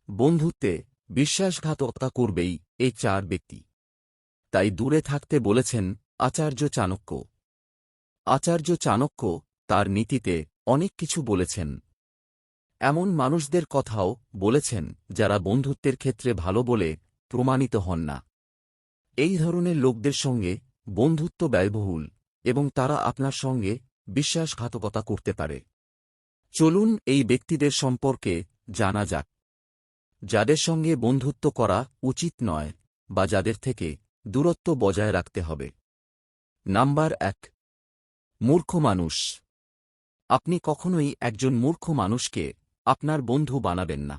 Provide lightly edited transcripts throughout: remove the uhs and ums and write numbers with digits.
বন্ধুত্বে বিশ্বাসঘাতকতা করবেই এই চার ব্যক্তি। তাই দূরে থাকতে বলেছেন আচার্য চাণক্য। আচার্য চাণক্য তার নীতিতে অনেক কিছু বলেছেন। এমন মানুষদের কথাও বলেছেন যারা বন্ধুত্বের ক্ষেত্রে ভালো বলে প্রমাণিত হন না। এই ধরনের লোকদের সঙ্গে বন্ধুত্ব ব্যয়বহুল এবং তারা আপনার সঙ্গে বিশ্বাসঘাতকতা করতে পারে। চলুন এই ব্যক্তিদের সম্পর্কে জানা যাক, যাদের সঙ্গে বন্ধুত্ব করা উচিত নয় বা যাদের থেকে দূরত্ব বজায় রাখতে হবে। নাম্বার ১, মূর্খ মানুষ। আপনি কখনোই একজন মূর্খ মানুষকে আপনার বন্ধু বানাবেন না।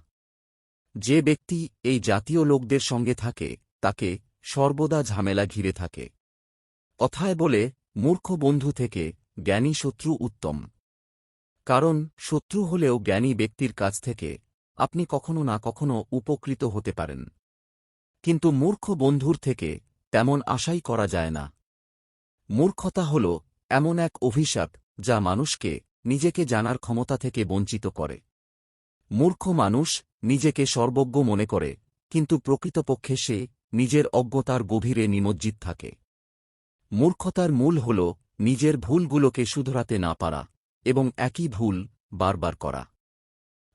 যে ব্যক্তি এই জাতীয় লোকদের সঙ্গে থাকে তাকে সর্বদা ঝামেলা ঘিরে থাকে। কথায় বলে, মূর্খ বন্ধু থেকে জ্ঞানী শত্রু উত্তম। কারণ শত্রু হলেও জ্ঞানী ব্যক্তির কাছ থেকে আপনি কখনো না কখনো উপকৃত হতে পারেন, কিন্তু মূর্খ বন্ধুর থেকে তেমন আশাই করা যায় না। মূর্খতা হল এমন এক অভিশাপ যা মানুষকে নিজেকে জানার ক্ষমতা থেকে বঞ্চিত করে। মূর্খ মানুষ নিজেকে সর্বজ্ঞ মনে করে, কিন্তু প্রকৃতপক্ষে সে নিজের অজ্ঞতার গভীরে নিমজ্জিত থাকে। মূর্খতার মূল হল নিজের ভুলগুলোকে শুধরাতে না পারা এবং একই ভুল বারবার করা।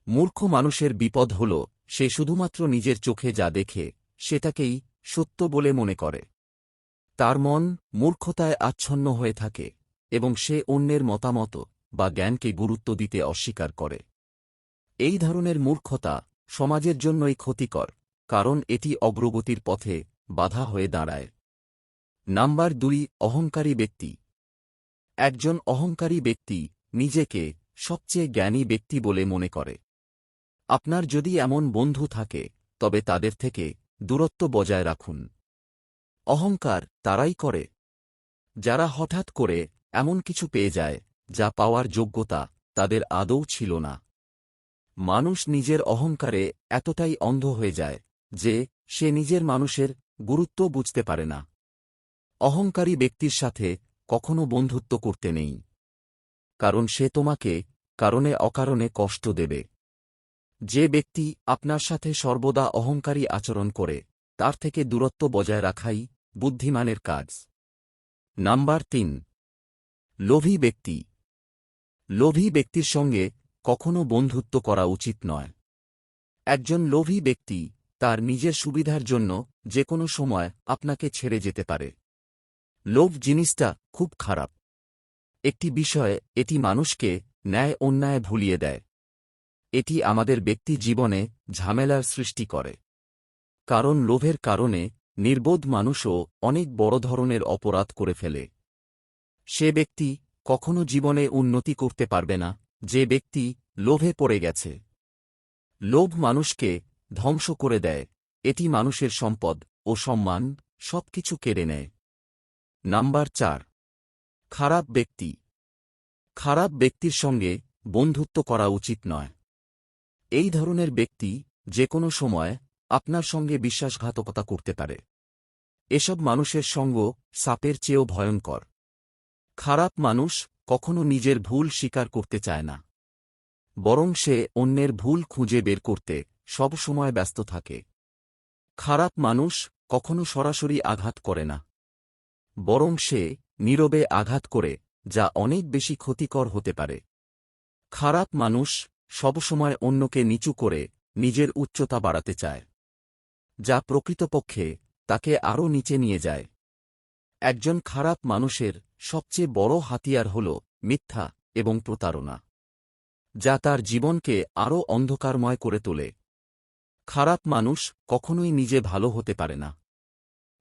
মূর্খ মানুষের বিপদ হল সে শুধুমাত্র নিজের চোখে যা দেখে সেটাকেই সত্য বলে মনে করে। তার মন মূর্খতায় আচ্ছন্ন হয়ে থাকে এবং সে অন্যের মতামত বা জ্ঞানকে গুরুত্ব দিতে অস্বীকার করে। এই ধরনের মূর্খতা সমাজের জন্যই ক্ষতিকর, কারণ এটি অগ্রগতির পথে বাধা হয়ে দাঁড়ায়। নাম্বার ২, অহংকারী ব্যক্তি। একজন অহংকারী ব্যক্তি নিজেকে সবচেয়ে জ্ঞানী ব্যক্তি বলে মনে করে। আপনার যদি এমন বন্ধু থাকে তবে তাদের থেকে দূরত্ব বজায় রাখুন। অহংকার তারাই করে যারা হঠাৎ করে এমন কিছু পেয়ে যায় যা পাওয়ার যোগ্যতা তাদের আদৌ ছিল না। মানুষ নিজের অহংকারে এতটাই অন্ধ হয়ে যায় যে সে নিজের মানুষের গুরুত্ব বুঝতে পারে না। অহংকারী ব্যক্তির সাথে কখনো বন্ধুত্ব করতে নেই, কারণ সে তোমাকে কারণে অকারণে কষ্ট দেবে। যে ব্যক্তি আপনার সাথে সর্বদা অহংকারী আচরণ করে তার থেকে দূরত্ব বজায় রাখাই বুদ্ধিমানের কাজ। নাম্বার ৩, লোভী ব্যক্তি। লোভী ব্যক্তির সঙ্গে কখনো বন্ধুত্ব করা উচিত নয়। একজন লোভী ব্যক্তি তার নিজের সুবিধার জন্য যে কোনো সময় আপনাকে ছেড়ে যেতে পারে। লোভ জিনিসটা খুব খারাপ একটি বিষয়। এটি মানুষকে ন্যায় অন্যায় ভুলিয়ে দেয়। এটি আমাদের ব্যক্তি জীবনে ঝামেলার সৃষ্টি করে, কারণ লোভের কারণে নির্বোধ মানুষও অনেক বড় ধরনের অপরাধ করে ফেলে। সে ব্যক্তি কখনো জীবনে উন্নতি করতে পারবে না যে ব্যক্তি লোভে পড়ে গেছে। লোভ মানুষকে ধ্বংস করে দেয়, এটি মানুষের সম্পদ ও সম্মান সবকিছু কেড়ে নেয়। নাম্বার ৪, খারাপ ব্যক্তি। খারাপ ব্যক্তির সঙ্গে বন্ধুত্ব করা উচিত নয়। এই ধরনের ব্যক্তি যে কোনো সময় আপনার সঙ্গে বিশ্বাসঘাতকতা করতে পারে। এসব মানুষের সঙ্গ সাপের চেয়েও ভয়ঙ্কর। খারাপ মানুষ কখনো নিজের ভুল স্বীকার করতে চায় না, বরং সে অন্যের ভুল খুঁজে বের করতে সব সময় ব্যস্ত থাকে। খারাপ মানুষ কখনো সরাসরি আঘাত করে না, বরং সে নীরবে আঘাত করে, যা অনেক বেশি ক্ষতিকর হতে পারে। খারাপ মানুষ সবসময় অন্যকে নিচু করে নিজের উচ্চতা বাড়াতে চায়, যা প্রকৃতপক্ষে তাকে আরও নিচে নিয়ে যায়। একজন খারাপ মানুষের সবচেয়ে বড় হাতিয়ার হল মিথ্যা এবং প্রতারণা, যা তার জীবনকে আরও অন্ধকারময় করে তোলে। খারাপ মানুষ কখনোই নিজে ভালো হতে পারে না,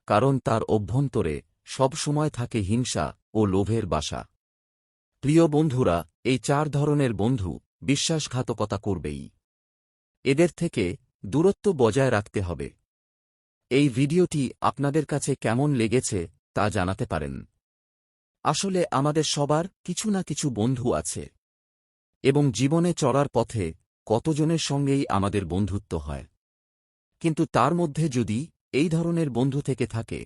কারণ তার অভ্যন্তরে সব সময় থাকে হিংসা ও লোভের বাসা। প্রিয় বন্ধুরা, এই ৪ ধরনের বন্ধু বিশ্বাসঘাতকতা করবেই। এদের থেকে দূরত্ব বজায় রাখতে হবে। এই ভিডিওটি আপনাদের কাছে কেমন লেগেছে তা জানাতে পারেন। আসলে আমাদের সবার কিছু না কিছু বন্ধু আছে, এবং জীবনে চলার পথে কতজনের সঙ্গেই আমাদের বন্ধুত্ব হয়। কিন্তু তার মধ্যে যদি এই ধরনের বন্ধু থেকে থাকে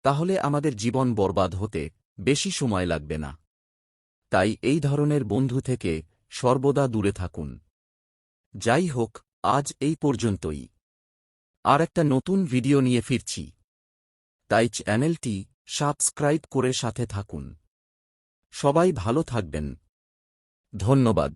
তাহলে আমাদের জীবন বরবাদ হতে বেশি সময় লাগবে না। তাই এই ধরনের বন্ধু থেকে সর্বদা দূরে থাকুন। যাই হোক, আজ এই পর্যন্তই। আর একটা নতুন ভিডিও নিয়ে ফিরছি, তাই চ্যানেলটি সাবস্ক্রাইব করে সাথে থাকুন। সবাই ভালো থাকবেন। ধন্যবাদ।